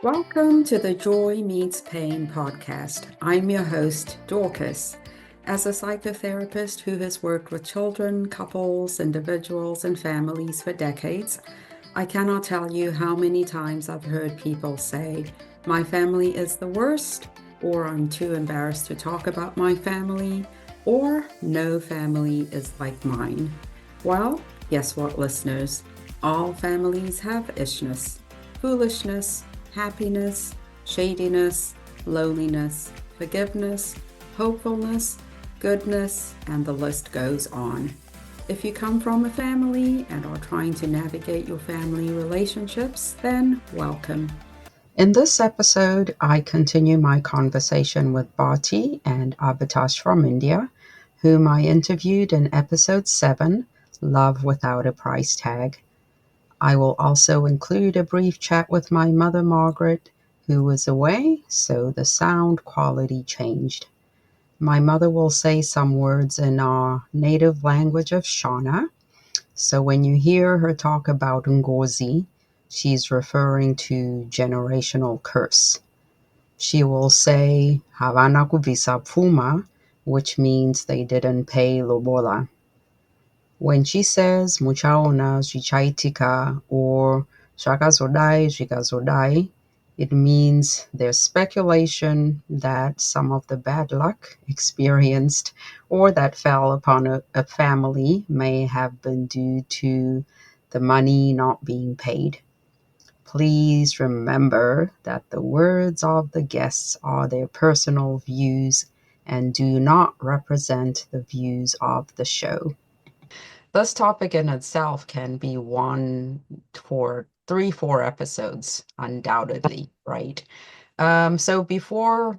Welcome to the Joy Meets Pain podcast. I'm your host, Dorcas. As a psychotherapist who has worked with children, couples, individuals, and families for decades, I cannot tell you how many times I've heard people say, "My family is the worst," or "I'm too embarrassed to talk about my family," or "No family is like mine." Well, guess what, listeners? All families have ishness, foolishness, happiness, shadiness, loneliness, forgiveness, hopefulness, goodness, and the list goes on. If you come from a family and are trying to navigate your family relationships, then welcome. In this episode, I continue my conversation with Bharti and Avitash from India, whom I interviewed in episode 7, Love Without a Price Tag. I will also include a brief chat with my mother, Margaret, who was away, so the sound quality changed. My mother will say some words in our native language of Shona, so when you hear her talk about Ngozi, she's referring to generational curse. She will say Havana kuvisa pfuma, which means they didn't pay Lobola. When she says muchaona zvichaitika or zvakazodai zvikazodai, it means there's speculation that some of the bad luck experienced or that fell upon a family may have been due to the money not being paid. Please remember that the words of the guests are their personal views and do not represent the views of the show. This topic in itself can be one for 3, 4 episodes, undoubtedly, right? So before,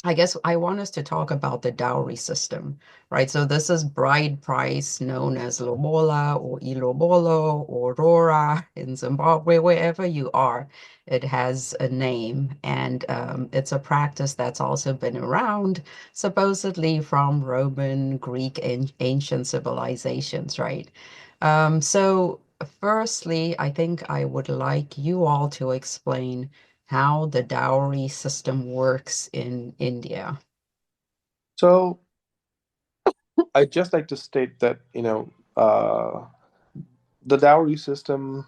I guess I want us to talk about the dowry system, right? So this is bride price known as Lobola or Ilobolo or Rora in Zimbabwe, wherever you are. It has a name, and it's a practice that's also been around supposedly from Roman, Greek, and ancient civilizations, right? So firstly, I think I would like you all to explain how the dowry system works in India. So I'd just like to state that, the dowry system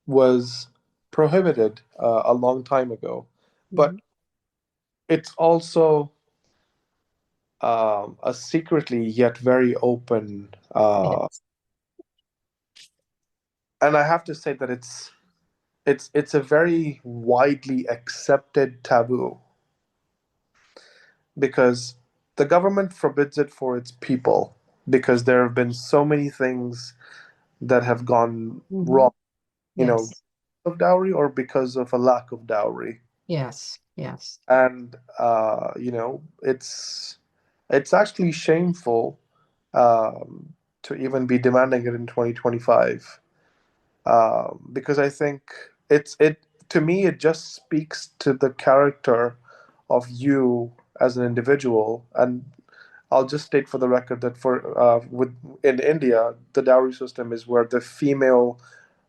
was prohibited a long time ago, but Mhm. it's also a secretly yet very open, Yes. and I have to say that it's a very widely accepted taboo because the government forbids it for its people because there have been so many things that have gone Mhm. wrong, you know, Yes. of dowry or because of a lack of dowry. Yes. Yes. And it's actually shameful to even be demanding it in 2025, because I think it to me it just speaks to the character of you as an individual. And I'll just state for the record that for with in India, the dowry system is where the female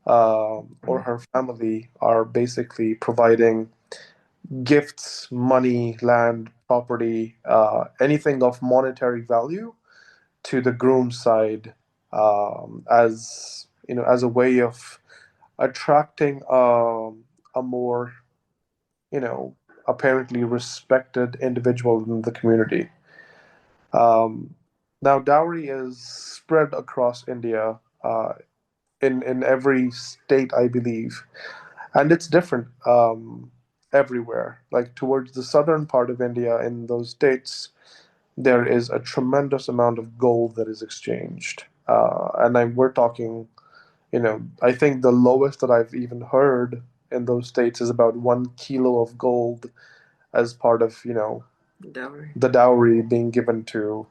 or her family are basically providing gifts, money, land, property, anything of monetary value to the groom side, as as a way of attracting a more, you know, apparently respected individual in the community. Um, Now, dowry is spread across India, in every state, I believe, and it's different everywhere. Like towards the southern part of India, in those states, there is a tremendous amount of gold that is exchanged, we're talking. I think the lowest that I've even heard in those states is about 1 kilo of gold as part of Dowry. the dowry being given to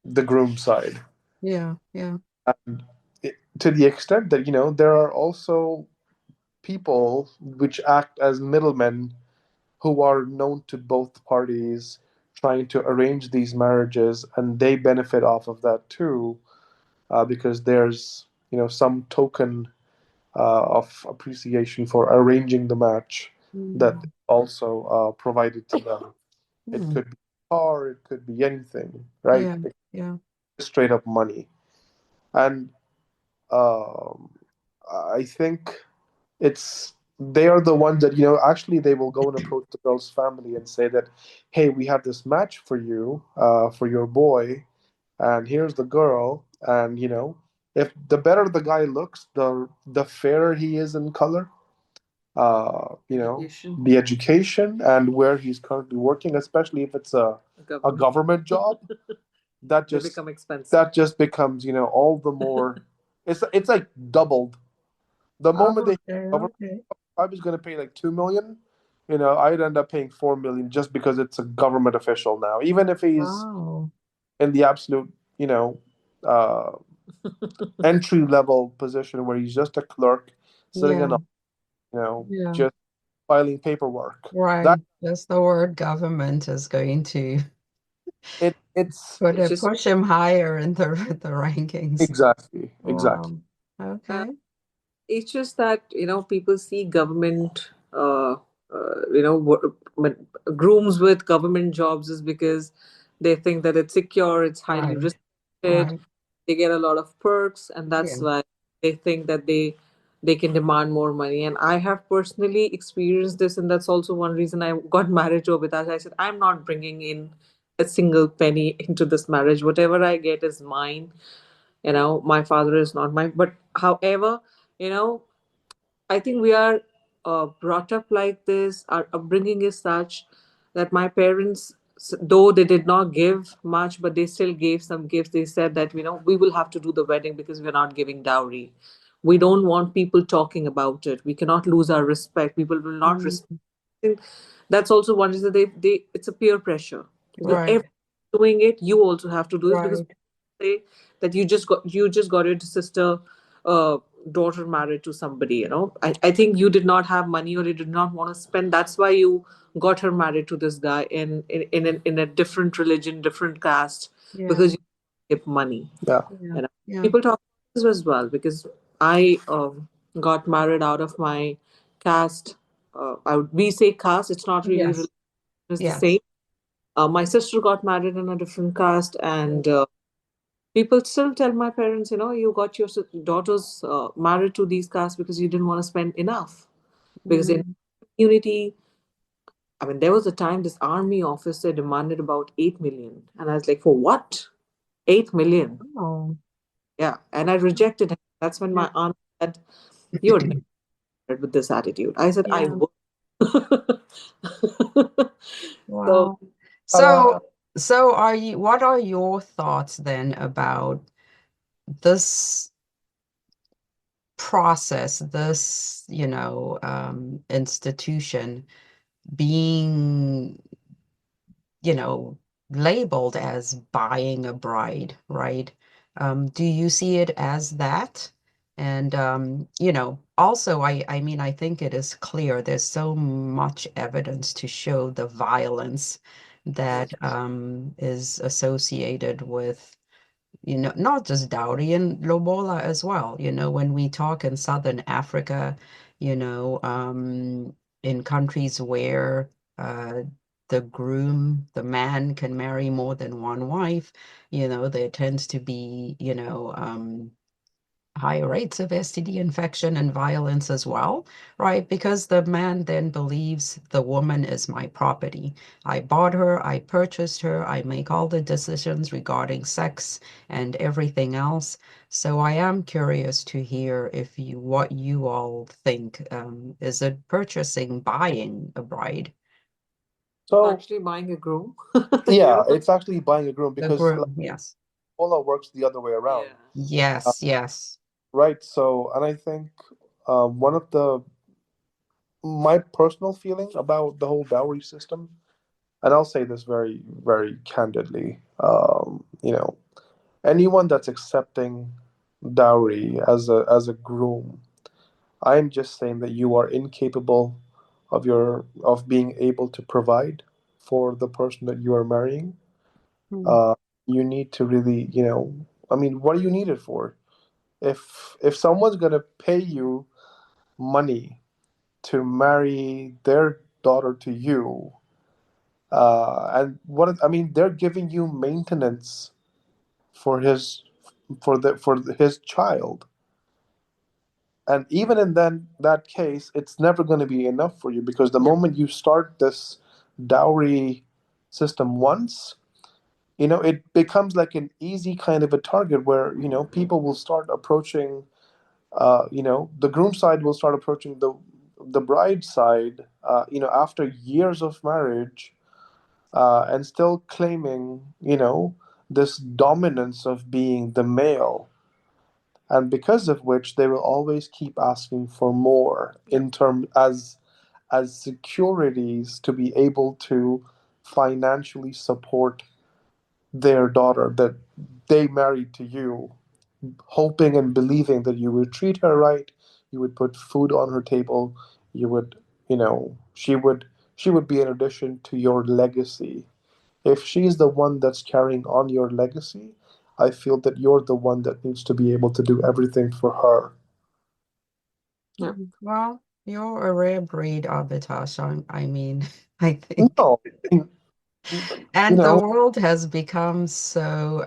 the groom side. Yeah. Yeah. And to the extent that there are also people which act as middlemen who are known to both parties trying to arrange these marriages, and they benefit off of that too, because there's some token of appreciation for arranging the match that Mm. also provided to them. It Mm. could be a car, it could be anything, right? Yeah, yeah, Straight up money. And um, I think it's they are the ones that actually they will go and approach the girl's family and say that, hey, we have this match for you, for your boy, and here's the girl, and if the better the guy looks, the fairer he is in color, Education, the education and where he's currently working, especially if it's a government, government job, that they just become expensive. that just becomes all the more. It's like doubled the moment they okay, government. okay. I was going to pay like 2 million. I'd end up paying 4 million just because it's a government official now, even if he's Wow. in the absolute uh, entry level position where he's just a clerk sitting in Yeah, yeah, just filing paperwork. That right. Just the word government is going to it's It's just push him higher in the rankings. exactly. Wow. uh, Okay. it's just that people see government grooms with government jobs is because they think that it's secure, it's highly Right, respected, right. they get a lot of perks, and that's Yeah. why they think that they can demand more money. And I have personally experienced this, and that's also one reason I got married to a Abhitaj. I said, I'm not bringing in a single penny into this marriage. Whatever I get is mine. My father is not mine. But however, you know I think we are brought up like this. Our upbringing is such that my parents, though they did not give much, but they still gave some gifts. They said that, we will have to do the wedding because we're not giving dowry. We don't want people talking about it. We cannot lose our respect. People will not respect. Mm, That's also one reason they it's a peer pressure. right, Everyone doing it, you also have to do this because right. say that you just got your sister uh daughter married to somebody. I think you did not have money or you did not want to spend. That's why you got her married to this guy in a different religion, different caste, Yeah, because you give money. Yeah. yeah, you know yeah. People talk about this as well because I got married out of my caste. We say caste, it's not really religion, Yes, it's the yes. same. My sister got married in a different caste, and people still tell my parents, you got your daughters married to these castes because you didn't want to spend enough. Because in Mm. community, I mean, there was a time this army officer demanded about 8 million. And I was like, for what? 8 million? Oh, Yeah. And I rejected him. That's when yeah, my aunt said, you're never married with this attitude. I said, I yeah. would. So, Wow. Uh, So, what are your thoughts then about this process, this, institution being, you know, labeled as buying a bride, right? Do you see it as that? And also, I mean, I think it is clear there's so much evidence to show the violence that is associated with not just Dowry and Lobola as well. When we talk in Southern Africa, you know, um, in countries where uh, the groom, the man can marry more than one wife, there tends to be, higher rates of STD infection and violence as well, right? Because the man then believes the woman is my property. I bought her, I purchased her, I make all the decisions regarding sex and everything else. So I am curious to hear what you all think. Is it purchasing, buying a bride? so actually buying a groom. yeah, it's actually buying a groom The because like, groom, yes. Ola works the other way around, Yeah. uh, Yes, yes. right? So, and I think one of the my personal feeling about the whole dowry system, and I'll say this very, very candidly, anyone that's accepting dowry as a groom, I'm just saying that you are incapable of being able to provide for the person that you are marrying. Hmm. Uh, you need to really, I mean, what do you need it for? If someone's gonna pay you, money to marry their daughter to you, and what I mean, they're giving you maintenance for his child, and even in that case, it's never going to be enough for you, because the Yeah. moment you start this dowry system once, it becomes like an easy kind of a target where people will start approaching, the groom side will start approaching the bride side, after years of marriage, and still claiming, this dominance of being the male, and because of which they will always keep asking for more Yep. in term as securities to be able to financially support their daughter that they married to you, hoping and believing that you would treat her right, you would put food on her table, you would, she would be an addition to your legacy. If she's the one that's carrying on your legacy, I feel that you're the one that needs to be able to do everything for her. Yeah. Well, you're a rare breed, Arbitage. I mean, I think. No, I mean, you And the know, world has become so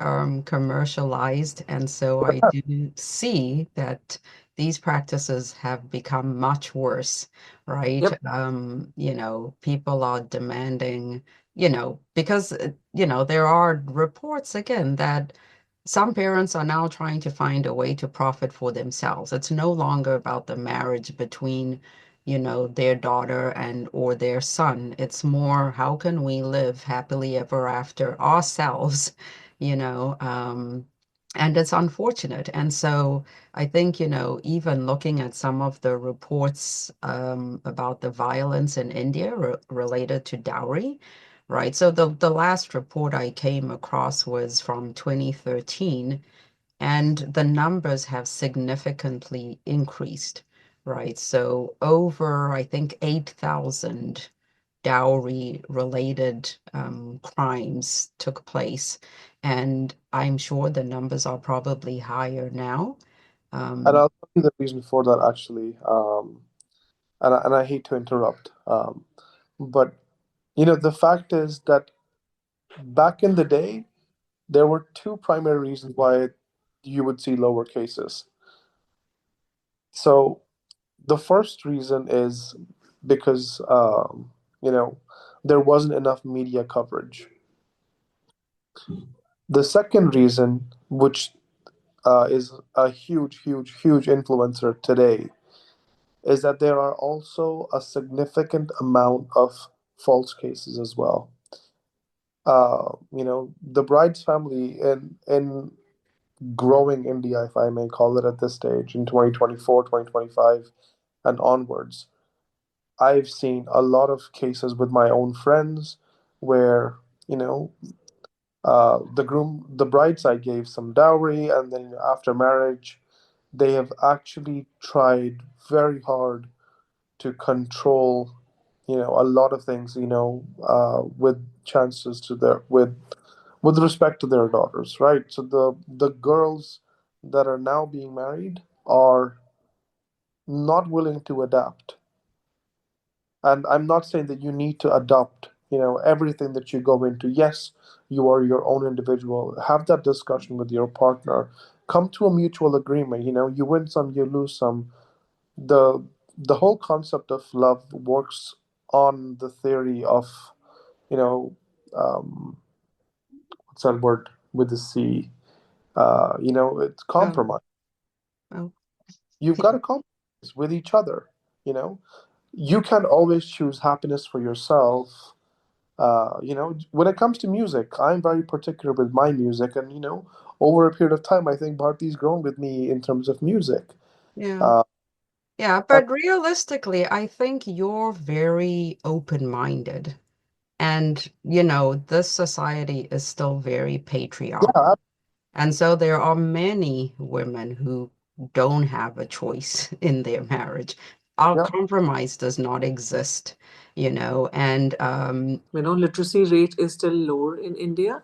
commercialized, and so I do see that these practices have become much worse, right? Yep. People are demanding, because, there are reports again that some parents are now trying to find a way to profit for themselves. It's no longer about the marriage between their daughter and or their son. It's more, how can we live happily ever after ourselves, you know and it's unfortunate. And so I think, even looking at some of the reports about the violence in India related to dowry, right? So the last report I came across was from 2013, and the numbers have significantly increased, right? So over, I think, 8,000 dowry related crimes took place. And I'm sure the numbers are probably higher now. and Um, I'll tell you the reason for that actually. And I hate to interrupt, but the fact is that back in the day, there were two primary reasons why you would see lower cases. So the first reason is because there wasn't enough media coverage. The second reason, which is a huge, huge, huge influencer today, is that there are also a significant amount of false cases as well. The bride's family in growing India, if I may call it at this stage, in 2024, 2025, and onwards, I've seen a lot of cases with my own friends where, you know, the bride side gave some dowry, and then after marriage, they have actually tried very hard to control, a lot of things, with chances to their with respect to their daughters, right? So the girls that are now being married are not willing to adapt. And I'm not saying that you need to adopt, everything that you go into. Yes, you are your own individual. Have that discussion with your partner. Come to a mutual agreement. You win some, you lose some. The whole concept of love works on the theory of, you know, um, what's that word with the C? It's oh, compromise. oh, You've got to compromise with each other. You know, you can't always choose happiness for yourself. When it comes to music, I'm very particular with my music, and over a period of time, I think Bharti's grown with me in terms of music. yeah. Uh, Yeah, and but realistically, I think you're very open-minded. And, this society is still very yeah, patriarchal. And so there are many women who don't have a choice in their marriage. Our yeah, compromise does not exist, and Literacy rate is still lower in India,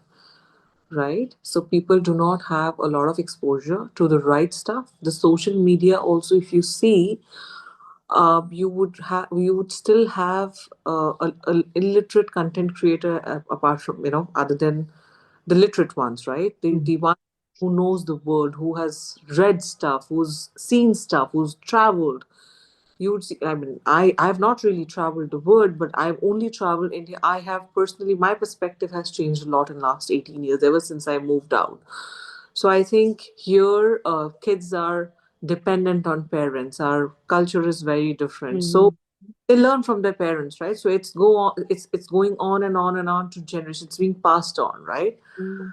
right? So people do not have a lot of exposure to the right stuff. The social media also, if you see, you would still have a illiterate content creator, apart from, other than the literate ones, right? The one who knows the world, who has read stuff, who's seen stuff, who's traveled. You would see, I mean, I have not really traveled the world, but I've only traveled India. I have personally, my perspective has changed a lot in the last 18 years, ever since I moved out. So I think here, kids are dependent on parents. Our culture is very different. So Mm. they learn from their parents, right? So it's going on and on and on to generations. It's being passed on, right? Mm.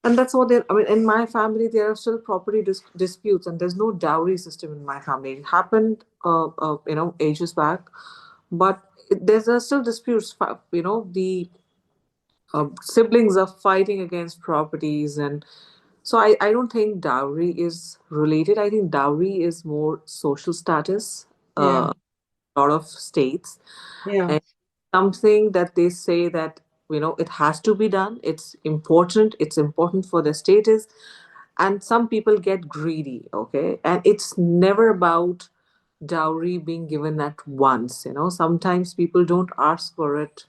And that's what they. I mean, in my family, there are still property disputes, and there's no dowry system in my family. It happened, ages back, but there's still disputes. The siblings are fighting against properties, and so I don't think dowry is related. I think dowry is more social status. Yeah. A lot of states, Yeah. and something that they say that, it has to be done. It's important for the status, and some people get greedy. Okay, and it's never about dowry being given at once. Sometimes people don't ask for it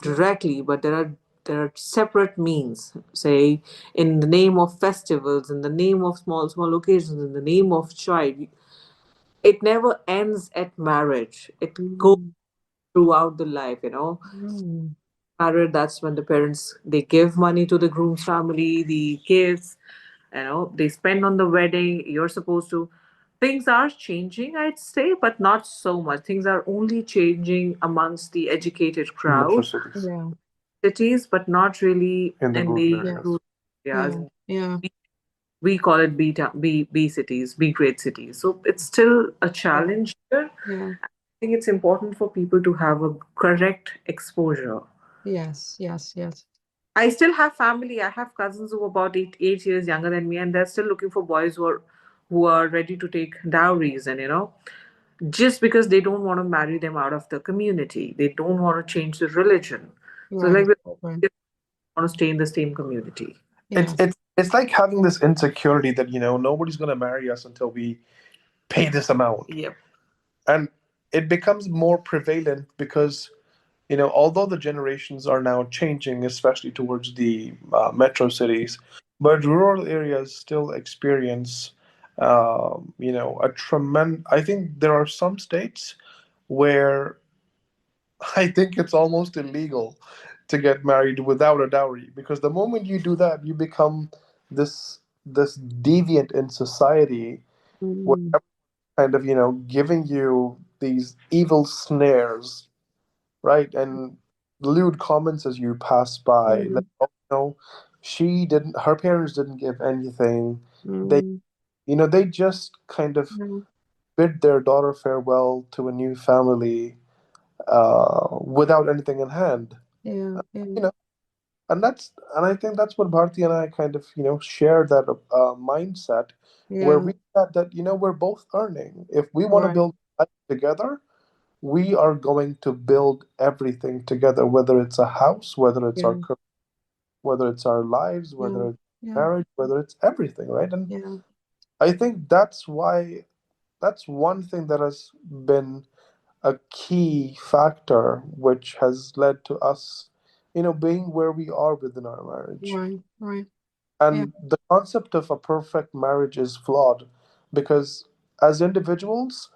directly, but there are separate means, say, in the name of festivals, in the name of small small occasions, in the name of child. It never ends at marriage. It goes Mm. throughout the life. Mm. Married, that's when the parents, they give money to the groom's family, the gifts, they spend on the wedding. You're supposed to. Things are changing, I'd say, but not so much. Things are only changing amongst the educated Metro crowd, cities, Yeah. cities, but not really in the in rural the Yeah. areas. rural areas. Yeah. Yeah. We call it B cities, B grade cities. So it's still a Yeah. challenge here. Yeah. I think it's important for people to have a correct exposure. Yes. Yes. Yes. I still have family. I have cousins who are about 8 years younger than me, and they're still looking for boys who are ready to take dowries, and just because they don't want to marry them out of the community, they don't want to change the religion. So like, Right. Right. they want to stay in the same community. It's Yeah. it's like having this insecurity that nobody's going to marry us until we pay this amount, Yep. and it becomes more prevalent because although the generations are now changing, especially towards the metro cities, but rural areas still experience a tremendous. I think there are some states where I think it's almost illegal to get married without a dowry, because the moment you do that, you become this deviant in society, where Mm. everyone's kind of giving you these evil snares, right? And lewd comments as you pass by, like, Mm. oh no, her parents didn't give anything. They Mm. they just kind of Yeah. bid their daughter farewell to a new family, without anything in hand. Yeah. Yeah. You know, and I think that's what Bharti and I kind of share, that mindset, where Yeah. we said that we're both earning. If we want to Right. build life together, we are going to build everything together, whether it's a house, whether it's our Yeah. career, whether it's our lives, Yeah. whether it's Yeah. marriage, whether it's everything, right? And Yeah. I think that's one thing that has been a key factor, which has led to us, being where we are within our marriage. Right. Right. Yeah. And the concept of a perfect marriage is flawed, because as individuals,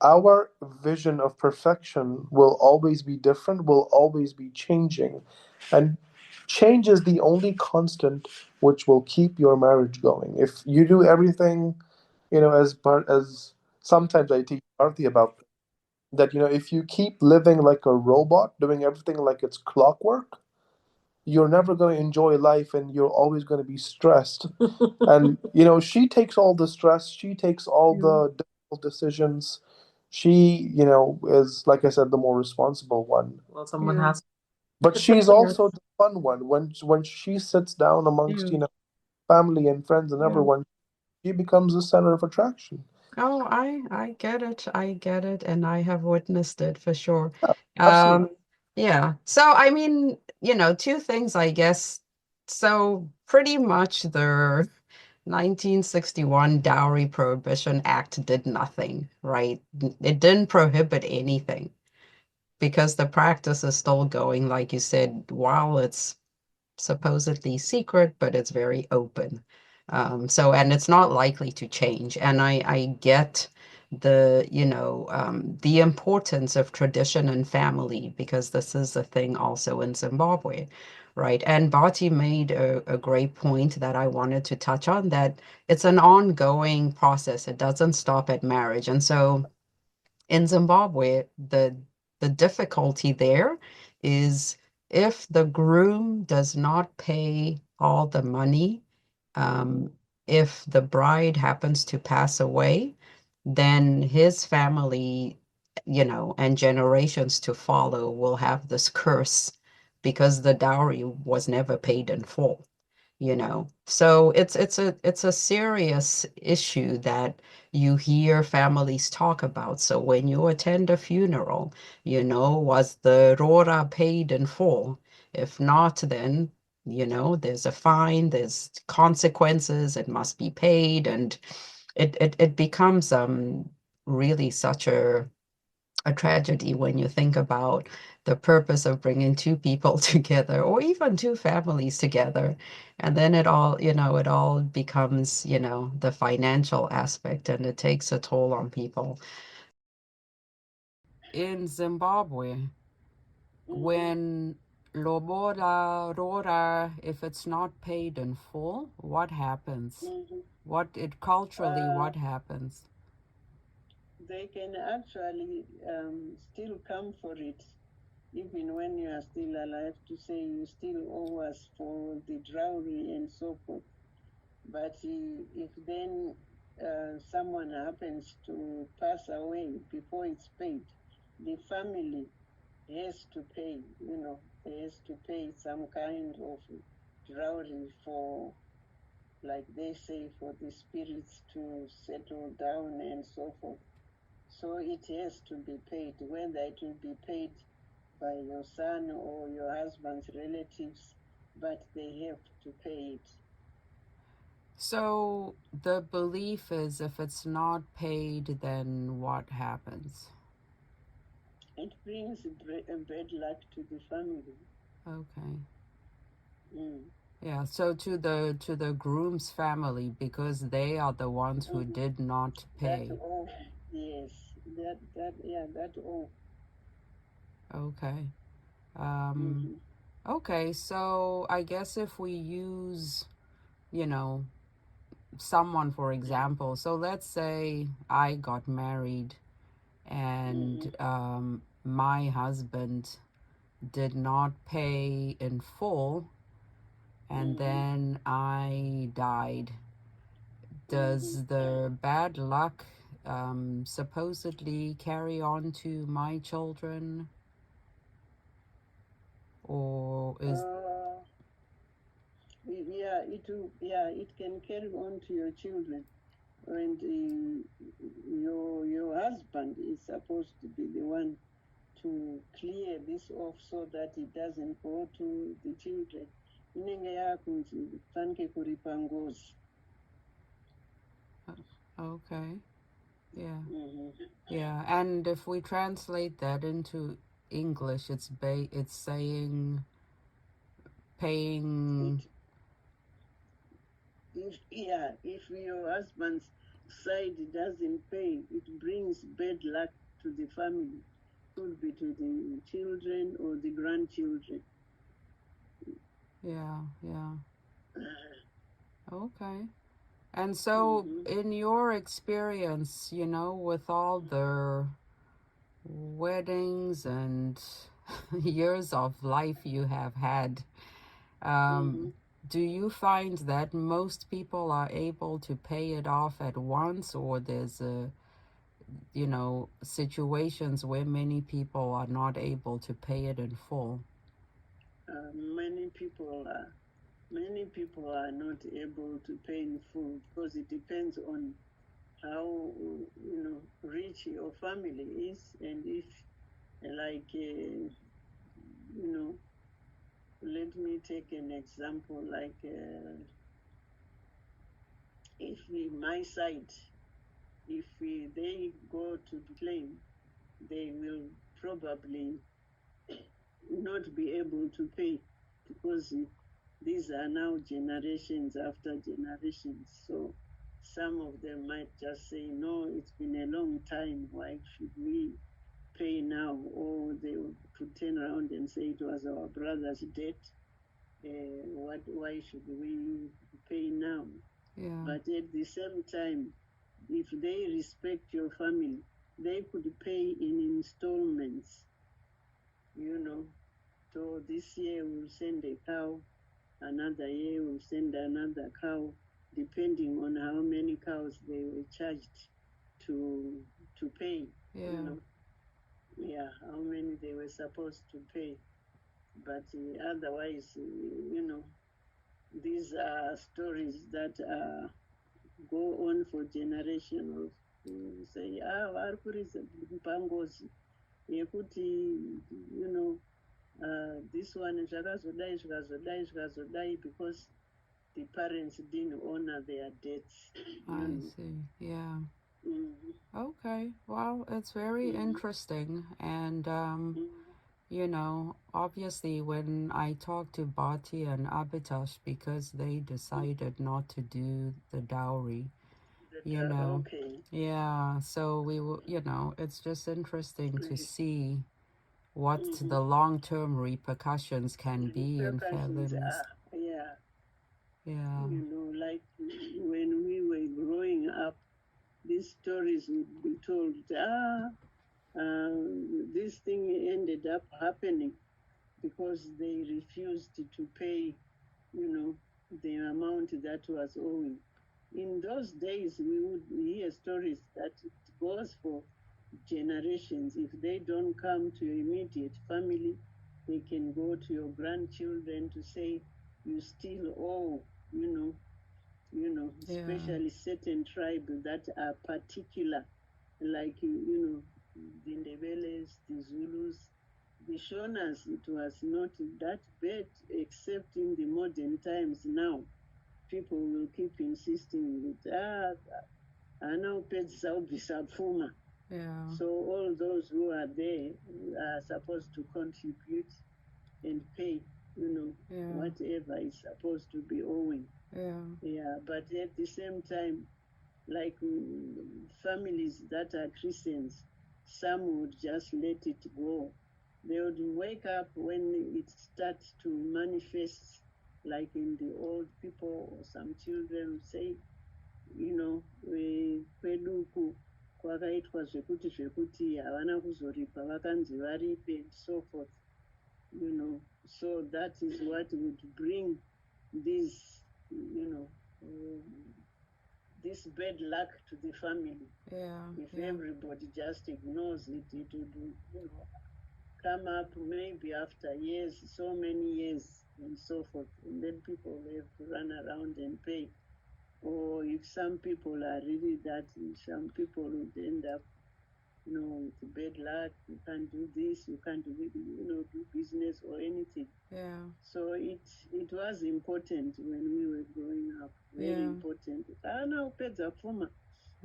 our vision of perfection will always be different, will always be changing. And change is the only constant which will keep your marriage going. If you do everything, as sometimes I teach Bharti about, that if you keep living like a robot, doing everything like it's clockwork, you're never going to enjoy life, and you're always going to be stressed. And she takes all the stress, she takes all Yeah. the difficult decisions. She is, like I said, the more responsible one, Well, someone Yeah. has. but she's Yes. also the fun one. When she sits down amongst Yeah. family and friends and Yeah. everyone, she becomes the center of attraction. Oh, I get it. I get it, and I have witnessed it for sure. Absolutely. Yeah. So I mean, two things, I guess. So pretty much 1961 Dowry Prohibition Act did nothing, right? It didn't prohibit anything because the practice is still going, like you said, while it's supposedly secret, but it's very open. And it's not likely to change. And I get the importance of tradition and family because this is a thing also in Zimbabwe, right? And Bati made a great point that I wanted to touch on, that it's an ongoing process. It doesn't stop at marriage. And so in Zimbabwe, the difficulty there is if the groom does not pay all the money, um, if the bride happens to pass away, then his family, and generations to follow will have this curse because the dowry was never paid in full. So it's a serious issue that you hear families talk about. So when you attend a funeral, was the rora paid in full? If not, then there's a fine, there's consequences, it must be paid, and it becomes really such a tragedy when you think about the purpose of bringing two people together or even two families together. And then it all becomes, the financial aspect, and it takes a toll on people. In Zimbabwe, when Lobola, Rora, if it's not paid in full, what happens? What happens? They can actually still come for it, even when you are still alive, to say you still owe us for the dowry and so forth. But if then someone happens to pass away before it's paid, the family has to pay, has to pay some kind of dowry for, like they say, for the spirits to settle down and so forth. So it has to be paid, whether it will be paid by your son or your husband's relatives, but they have to pay it. So the belief is if it's not paid, then what happens? It brings bad luck to the family. Okay. Mm. Yeah, so to the groom's family, because they are the ones who did not That pay. all, yes, that all. Okay. Um Mm-hmm. okay, so I guess if we use, you know, someone for example, so let's say I got married and my husband did not pay in full and then I died. Does the bad luck supposedly carry on to my children, or is It can carry on to your children, and your husband is supposed to be the one to clear this off so that it doesn't go to the children. Inenge yakunzi fanike kuripa ngozi. okay? Yeah, Mhm. yeah. And if we translate that into English, it's saying paying. It if your husband's side doesn't pay, it brings bad luck to the family. Could be to the children or the grandchildren. Yeah, yeah. Okay. And so, Mm-hmm. in your experience, with all the weddings and years of life you have had, Mm-hmm. do you find that most people are able to pay it off at once, or there's situations where many people are not able to pay it in full? Uh, many people are many people are not able to pay in full because it depends on how rich your family is, and if like you know let me take an example, like if my side, if they go to claim, they will probably not be able to pay because these are now generations after generations. So some of them might just say, no, it's been a long time. Why should we pay now? Or they could turn around and say it was our brother's debt. Why should we pay now? Yeah. But at the same time, if they respect your family, they could pay in installments, So this year we'll send a cow, another year we'll send another cow, depending on how many cows they were charged to pay. Yeah. How many they were supposed to pay. But otherwise, these are stories that go on for generations. Say, vari kuridza pangozi yekuti, this one zvakazodai because the parents didn't honor their debts. I see. Yeah. Mhm. Okay. Well, it's very interesting. And, obviously when I talked to Bhati and Abhitash, because they decided not to do the dowry, Okay. yeah, so we will, it's just interesting to see what Mhm. the long-term repercussions can be in Repercussions families. yeah. Yeah. Like when we were growing up, these stories would be told, this thing ended up happening because they refused to pay, the amount that was owing. In those days, we would hear stories that it goes for generations. If they don't come to your immediate family, they can go to your grandchildren to say, you still owe, especially certain tribes that are particular, like, the Ndebeles, the Zulus, the Shonas. It was not that bad, except in the modern times now. People will keep insisting that, now pets Puma. Yeah. So all those who are there are supposed to contribute and pay, whatever is supposed to be owing. Yeah. But at the same time, like families that are Christians, some would just let it go. They would wake up when it starts to manifest, like in the old people or some children would say, kwedu uku kwakaitwa zvekuti havana kuzoripa vakanzi varipe and so forth. So that is what would bring this, this bad luck to the family. If everybody just ignores it, it would, come up maybe after years, so many years, and so forth, and then people have to run around and pay. Or if some people are really that, some people would end up, with bad luck. You can't do this. You can't do, do business or anything. Yeah. So it was important when we were growing up. Very important. Upedza pfuma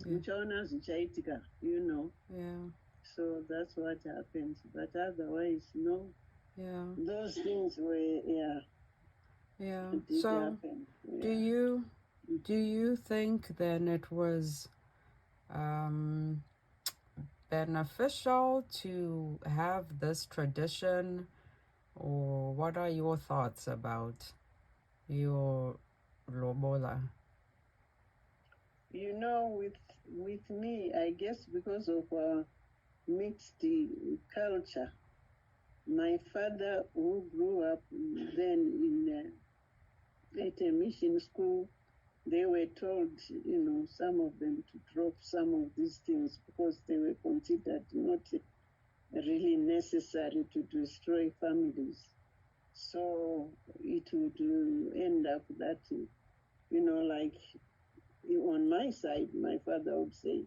uchaona zvichaitika, Yeah. So that's what happened. But otherwise, no. Yeah. Those things were, did So happen. do you think then it was beneficial to have this tradition, or what are your thoughts about your Lobola? With me, I guess because of our mixed culture, my father, who grew up then in at a mission school, they were told, some of them to drop some of these things because they were considered not really necessary to destroy families. So it would end up that, like on my side, my father would say,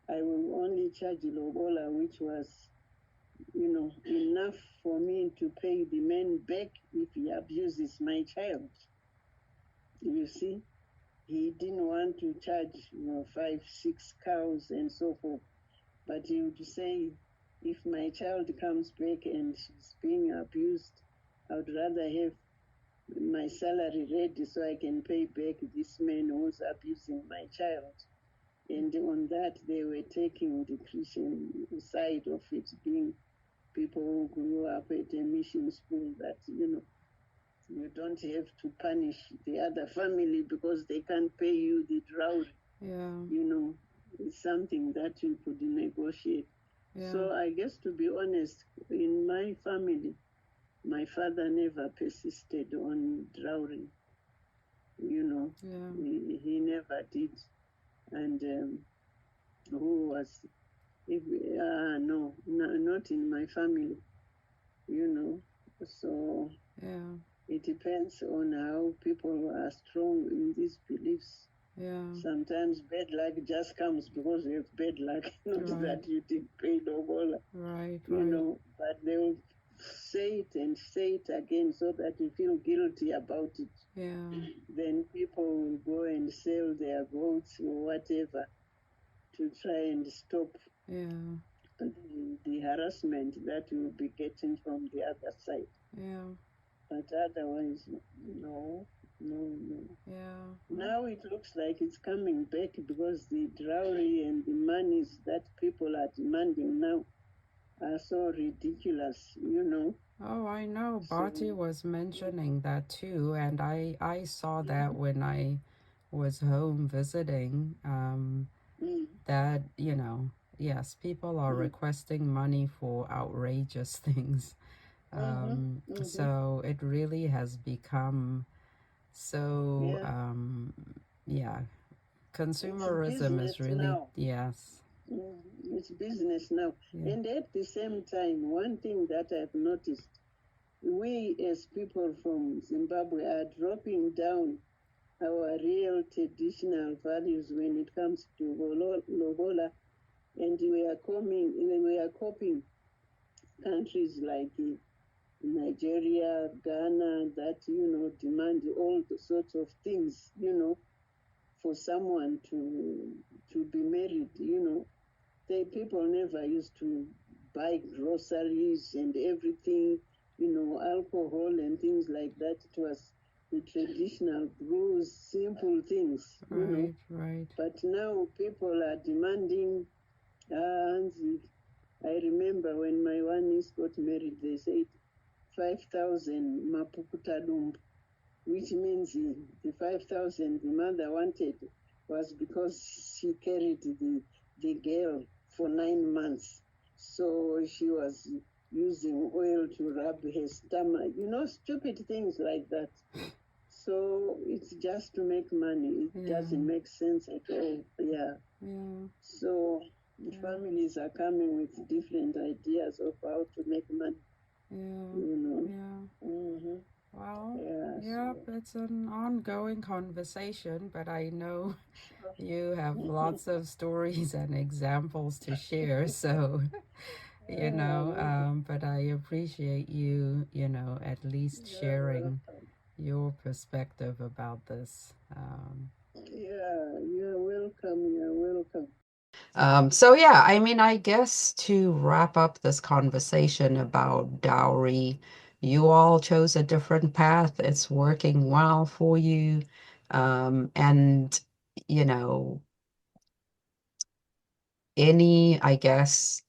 I will only charge Lobola, which was, enough for me to pay the man back if he abuses my child. You see? he didn't want to charge, 5, 6 cows and so forth. But he would say, if my child comes back and she's being abused, I would rather have my salary ready so I can pay back this man who's abusing my child. And on that, they were taking the Christian side of it, being people who grew up at a mission school, that, you don't have to punish the other family because they can't pay you the dowry. Yeah. It's something that you could negotiate. Yeah. So I guess, to be honest, in my family, my father never persisted on dowry. Yeah. He never did. And who was, if no, not in my family, So Yeah. it depends on how people are strong in these beliefs. Yeah. Sometimes bad luck just comes because you have bad luck, not Right. that you did pay Lobola, Right. Right. But they will say it and say it again so that you feel guilty about it. Yeah. Then people will go and sell their goats or whatever to try and stop Yeah. the harassment that you'll be getting from the other side. Yeah. But otherwise, no, no. Yeah. Now it looks like it's coming back because the dowry and the monies that people are demanding now are so ridiculous. Oh, I know. Bati So, was mentioning that too, and I saw that when I was home visiting. mm, That yes, people are mm, requesting money for outrageous things. mm-hmm, mm-hmm. So it really has become so Yeah, yeah. it's Consumerism is business really now. yes. It's business now. Yeah. And at the same time, one thing that I've noticed, we as people from Zimbabwe are dropping down our real traditional values when it comes to Lobola, and we are copying countries like Nigeria, Ghana, that demand all the sorts of things, for someone to be married. The people never used to buy groceries and everything, alcohol and things like that. It was the traditional brews, simple things. Right, right. But now people are demanding. I remember when my one niece got married, they said 5,000 mapukutadumbu, which means the 5,000 the mother wanted was because she carried the girl for 9 months. So she was using oil to rub her stomach, stupid things like that. So it's just to make money. It Yeah. doesn't make sense at all. Yeah. Yeah. So the Yeah. families are coming with different ideas of how to make money, Yeah. Yeah. Mm-hmm. Well, Yeah, yep, so it's an ongoing conversation, but I know sure. you have lots of stories and examples to share. So, Yeah, but I appreciate you, at least you're sharing welcome. your perspective about this. Yeah, you're welcome. You're welcome. So yeah, I mean, I guess to wrap up this conversation about dowry, you all chose a different path. It's working well for you. And, you know, any, I guess,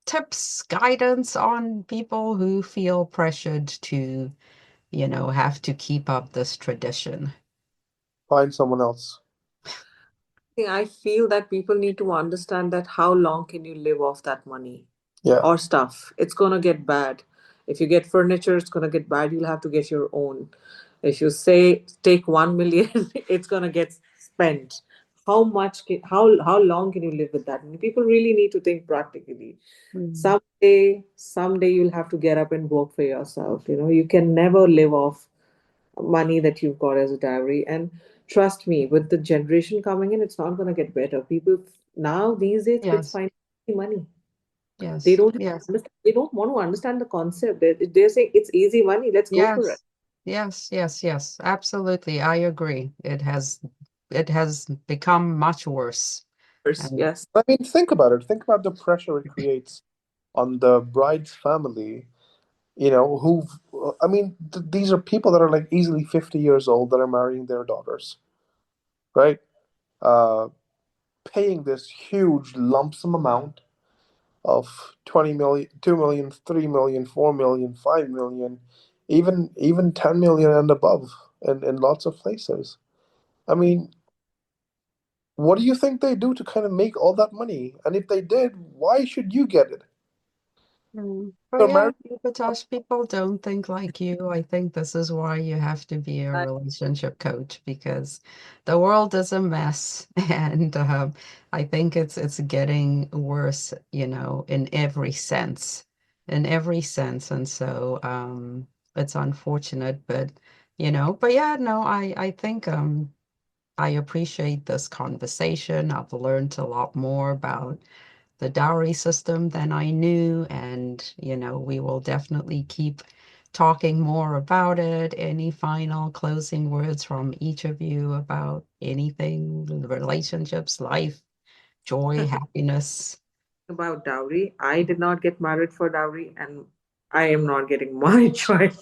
tips, guidance on people who feel pressured to, have to keep up this tradition? Find someone else. I feel that people need to understand that how long can you live off that money Yeah. or stuff? It's gonna get bad. If you get furniture, it's gonna get bad. You'll have to get your own. If you say take 1 million, it's gonna get spent. How long can you live with that? And people really need to think practically. Mm. Someday you'll have to get up and work for yourself. You can never live off money that you've got as a dowry. And trust me, with the generation coming in, it's not going to get better. People now these days, kids Yes, find easy money. They yes, don't yes, understand, they don't want to understand the concept. They're saying it's easy money. Let's go for it. yes, Yes, yes, yes. Absolutely. I agree. It has become much worse. First, And yes. I mean, think about it. Think about the pressure it creates on the bride's family. I mean, these are people that are like easily 50 years old that are marrying their daughters, right? Uh, Paying this huge lump sum amount of 20 million, 2 million, 3 million, 4 million, 5 million, even 10 million and above in lots of places. I mean, what do you think they do to kind of make all that money? And if they did, why should you get it? But You're yeah, married. Batosh, people don't think like you. I think this is why you have to be a I, relationship coach because the world is a mess, and I think it's getting worse, in every sense, and so it's unfortunate, but yeah, no, I think I appreciate this conversation. I've learned a lot more about the dowry system than I knew. And, we will definitely keep talking more about it. Any final closing words from each of you about anything, relationships, life, joy, happiness? about dowry, I did not get married for dowry, and I am not getting my child.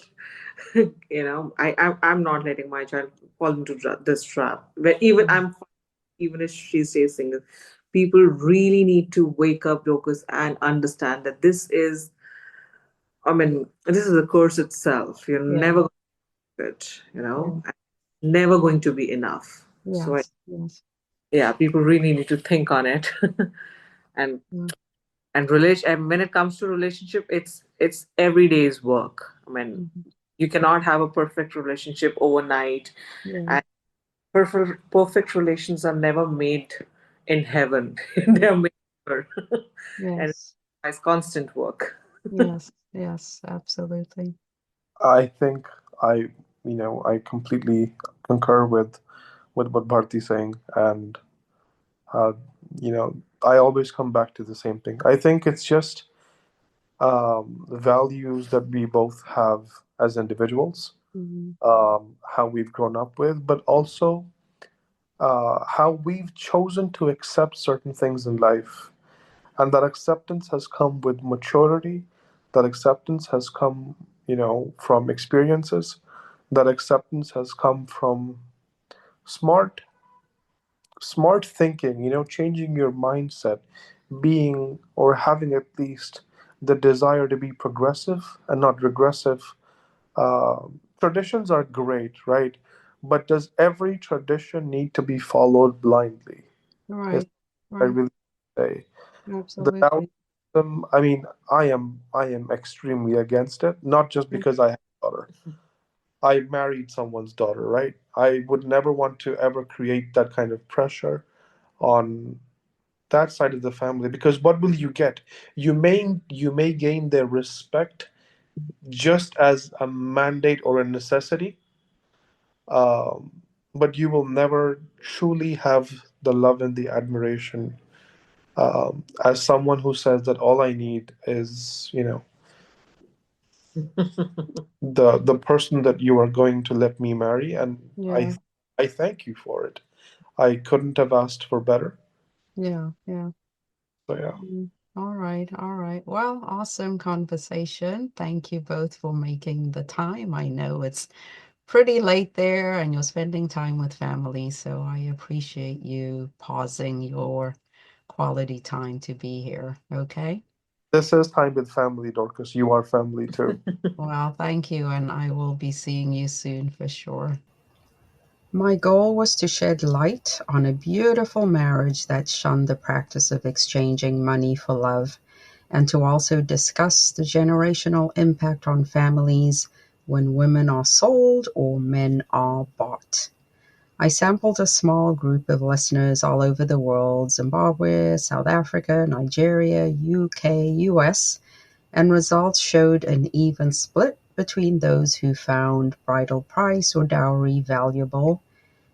I'm not letting my child fall into this trap. Where even Mm, I'm, even if she stays single, people really need to wake up, Dorcas, and understand that this is, I mean, this is a curse itself. You're yeah, never going to get it, yeah, and never going to be enough. So, yes, yes, yeah, people really need to think on it. and yeah, relation, and when it comes to relationship, it's every day's work. I mean, mhm, you cannot have a perfect relationship overnight, yeah, and perfect relations are never made in heaven. They're made here. And yes, it's constant work. yes, yes, absolutely. I think I, I completely concur with what Bharti's saying, and uh, I always come back to the same thing. I think it's just the values that we both have as individuals, Mhm, how we've grown up with, but also how we've chosen to accept certain things in life. And that acceptance has come with maturity. That acceptance has come, from experiences. That acceptance has come from smart, smart thinking, changing your mindset, being or having at least the desire to be progressive and not regressive. Traditions are great, right? But does every tradition need to be followed blindly? Is right, what I right, really say. The dowry absolutely. system, I mean, I am extremely against it, not just because I have a daughter. I married someone's daughter, right? I would never want to ever create that kind of pressure on that side of the family because what will you get? You may gain their respect just as a mandate or a necessity, um, but you will never truly have the love and the admiration as someone who says that all I need is, the person that you are going to let me marry, and Yeah, I thank you for it. I couldn't have asked for better. yeah, yeah. So yeah, All right, all right. Well, awesome conversation. Thank you both for making the time. I know it's pretty late there and you're spending time with family, so I appreciate you pausing your quality time to be here. Okay? this is time with family, Dorcas. You are family too. Well, thank you, and I will be seeing you soon for sure. My goal was to shed light on a beautiful marriage that shunned the practice of exchanging money for love, and to also discuss the generational impact on families when women are sold or men are bought. I sampled a small group of listeners all over the world: Zimbabwe, South Africa, Nigeria, UK, US, and results showed an even split between those who found bridal price or dowry valuable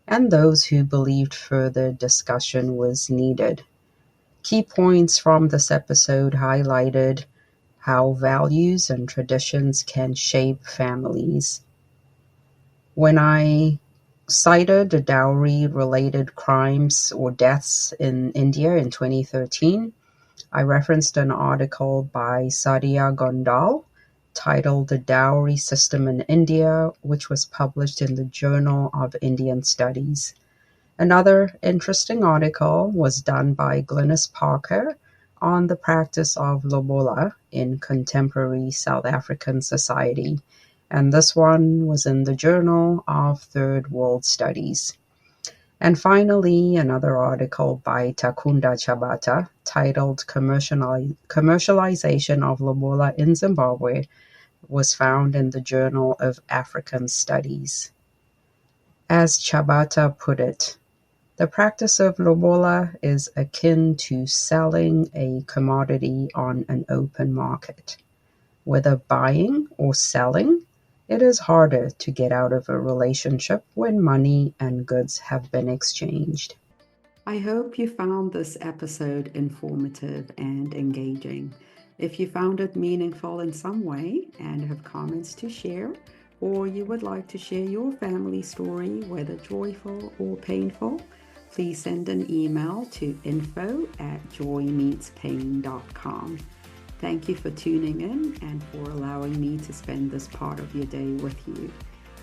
and those who believed further discussion was needed. Key points from this episode highlighted how values and traditions can shape families, When I cited the dowry-related crimes or deaths in India in 2013, I referenced an article by Sadia Gondal titled The Dowry System in India, which was published in the Journal of Indian Studies. Another interesting article was done by Glynis Parker on the practice of Lobola in contemporary South African society, and this one was in the Journal of Third World Studies. And finally, another article by Takunda Chabata titled Commercialization of Lobola in Zimbabwe was found in the Journal of African Studies. As Chabata put it, the practice of lobola is akin to selling a commodity on an open market. Whether buying or selling, it is harder to get out of a relationship when money and goods have been exchanged. I hope you found this episode informative and engaging. If you found it meaningful in some way and have comments to share, or you would like to share your family story, whether joyful or painful, please send an email to info@joymeetspain.com. Thank you for tuning in and for allowing me to spend this part of your day with you.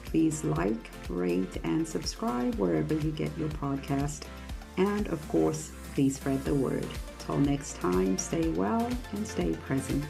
Please like, rate, and subscribe wherever you get your podcast. And of course, please spread the word. Till next time, stay well and stay present.